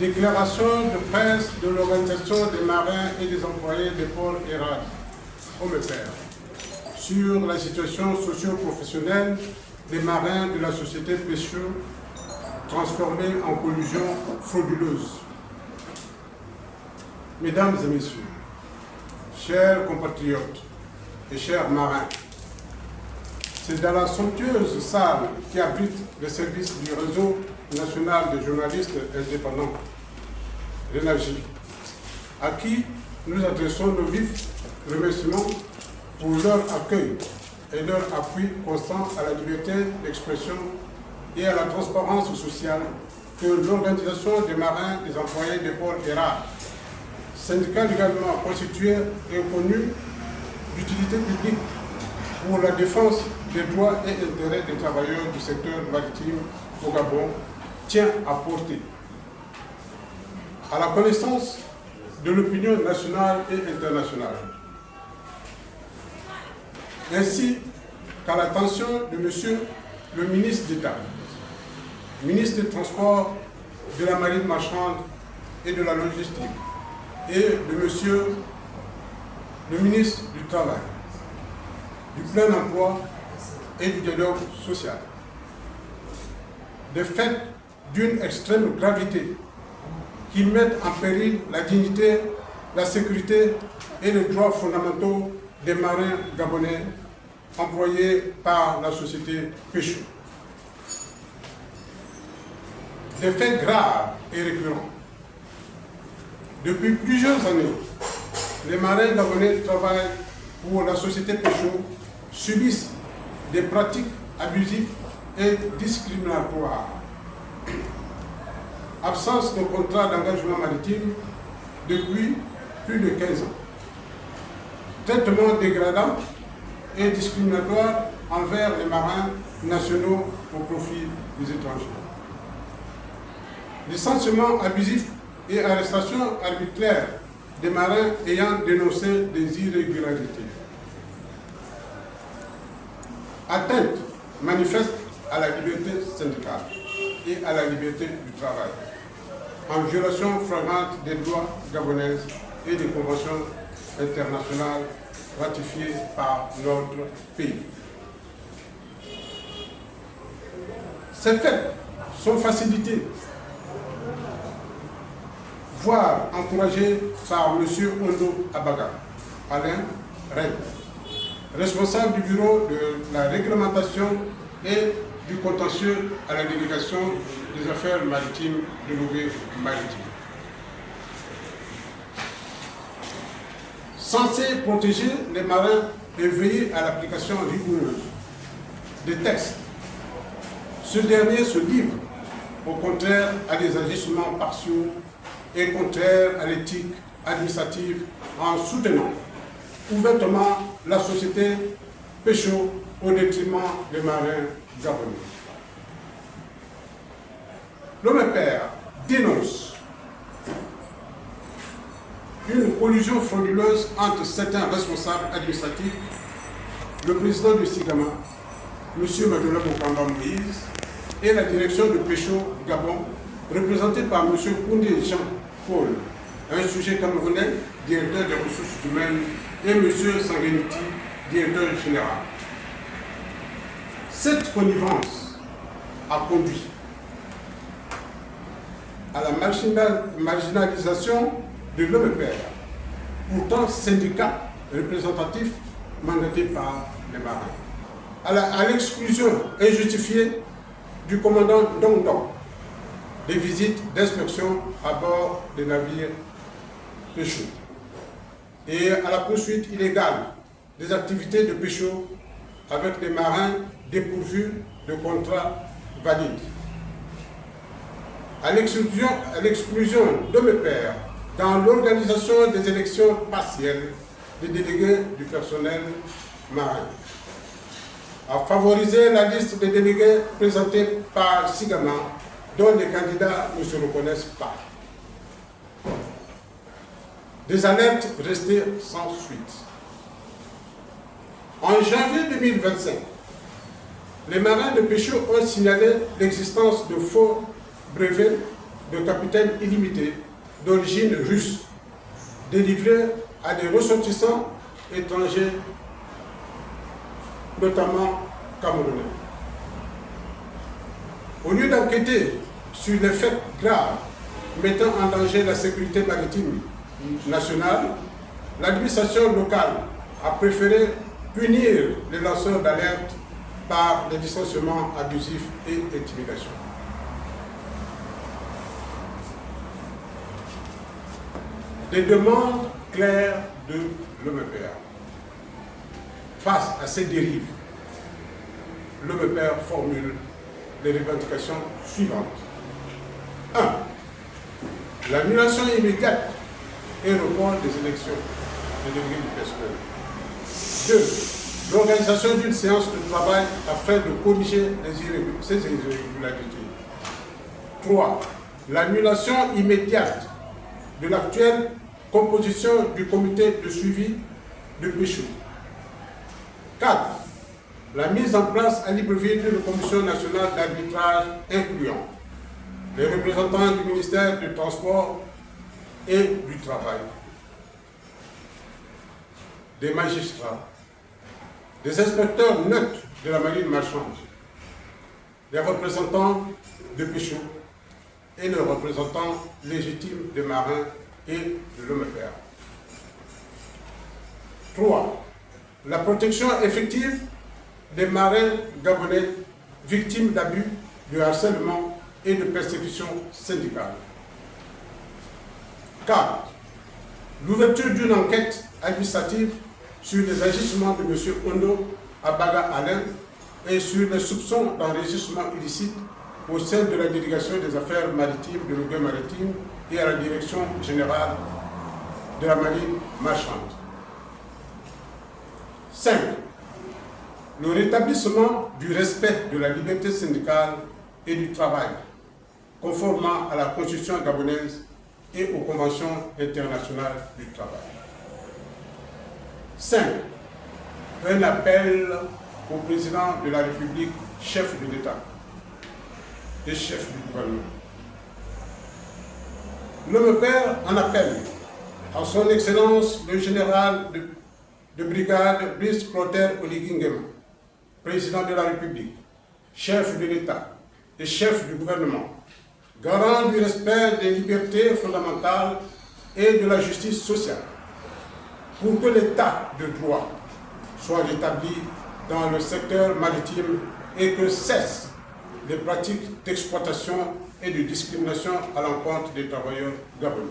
Déclaration de presse de l'Organisation des marins et des employés des ports et rares, OMEPER, sur la situation socio-professionnelle des marins de la société Pécheux transformée en collusion frauduleuse. Mesdames et messieurs, chers compatriotes et chers marins, c'est dans la somptueuse salle qui abrite le service du réseau national des journalistes indépendants, RENAGI, à qui nous adressons nos vifs remerciements pour leur accueil et leur appui constant à la liberté d'expression et à la transparence sociale que l'Organisation des marins des employés des ports et rares, syndicat légalement constitué et connu d'utilité publique pour la défense des droits et intérêts des travailleurs du secteur maritime au Gabon, tient à porter à la connaissance de l'opinion nationale et internationale, ainsi qu'à l'attention de Monsieur le ministre d'État, ministre des Transports, de la Marine marchande et de la Logistique, et de Monsieur le ministre du Travail, du plein emploi et du dialogue social. Des faits d'une extrême gravité qui mettent en péril la dignité, la sécurité et les droits fondamentaux des marins gabonais employés par la société Pécheux. Des faits graves et récurrents. Depuis plusieurs années, les marins gabonais qui travaillent pour la société Pécheux subissent des pratiques abusives et discriminatoires. Absence de contrat d'engagement maritime depuis plus de 15 ans. Traitement dégradant et discriminatoire envers les marins nationaux au profit des étrangers. Licenciement abusif et arrestation arbitraire des marins ayant dénoncé des irrégularités. Atteinte manifeste à la liberté syndicale et à la liberté du travail, en violation flagrante des lois gabonaises et des conventions internationales ratifiées par notre pays. Ces faits sont facilités, voire encouragés par M. Ondo Abaga, Alain Rennes, responsable du bureau de la réglementation et du contentieux à la délégation des affaires maritimes de Louvain-Maritime. Censé protéger les marins et veiller à l'application rigoureuse des textes, ce dernier se livre au contraire à des agissements partiaux et contraires à l'éthique administrative en soutenant ouvertement la société Pécheux au détriment des marins gabonais. L'OMEPER dénonce une collusion frauduleuse entre certains responsables administratifs, le président du SIGAMA, M. Madoula Bokamba Moïse, et la direction de Pécheux Gabon, représentée par M. Koundé Jean-Paul, un sujet camerounais, directeur des ressources humaines, et M. Sanguinetti, directeur général. Cette connivence a conduit à la marginalisation de l'OMEPER, pourtant syndicat représentatif mandaté par les marins, à l'exclusion injustifiée du commandant Dong Dong des visites d'inspection à bord des navires Pécheux et à la poursuite illégale des activités de pêche avec des marins dépourvus de contrats valides, à l'exclusion de mes pairs dans l'organisation des élections partielles des délégués du personnel marin, à favoriser la liste des délégués présentés par SIGAMA dont les candidats ne se reconnaissent pas. Des alertes restées sans suite. En janvier 2025, les marins de Pécheux ont signalé l'existence de faux brevets de capitaine illimité d'origine russe, délivré à des ressortissants étrangers, notamment camerounais. Au lieu d'enquêter sur les faits graves mettant en danger la sécurité maritime nationale, l'administration locale a préféré punir les lanceurs d'alerte par des licenciements abusifs et intimidation. Des demandes claires de l'OMEPEA. Face à ces dérives, l'OMEPEA formule les revendications suivantes. 1. L'annulation immédiate et report des élections des délégués du personnel. 2. L'organisation d'une séance de travail afin de corriger ces irrégularités. 3. L'annulation immédiate de l'actuelle composition du comité de suivi de Péchou. 4. La mise en place à Libreville d'une commission nationale d'arbitrage incluant les représentants du ministère du Transport et du Travail, des magistrats, des inspecteurs neutres de la marine marchande, des représentants de Péchou et les représentants légitimes des marins et de l'OMEPEA. 3. La protection effective des marins gabonais victimes d'abus, de harcèlement et de persécutions syndicales. 4. L'ouverture d'une enquête administrative sur les agissements de M. Ondo Abaga Alain et sur les soupçons d'enregistrement illicite au sein de la délégation des affaires maritimes de l'Uguay maritime et à la direction générale de la marine marchande. 5. Le rétablissement du respect de la liberté syndicale et du travail, conformément à la Constitution gabonaise et aux conventions internationales du travail. 5. Un appel au président de la République, chef de l'État et chef du gouvernement. L'OMEPEA en appelle à son Excellence le général de brigade Brice Clotaire Oligui Nguema, président de la République, chef de l'État et chef du gouvernement, garant du respect des libertés fondamentales et de la justice sociale, pour que l'État de droit soit rétabli dans le secteur maritime et que cessent les pratiques d'exploitation et de discrimination à l'encontre des travailleurs gabonais.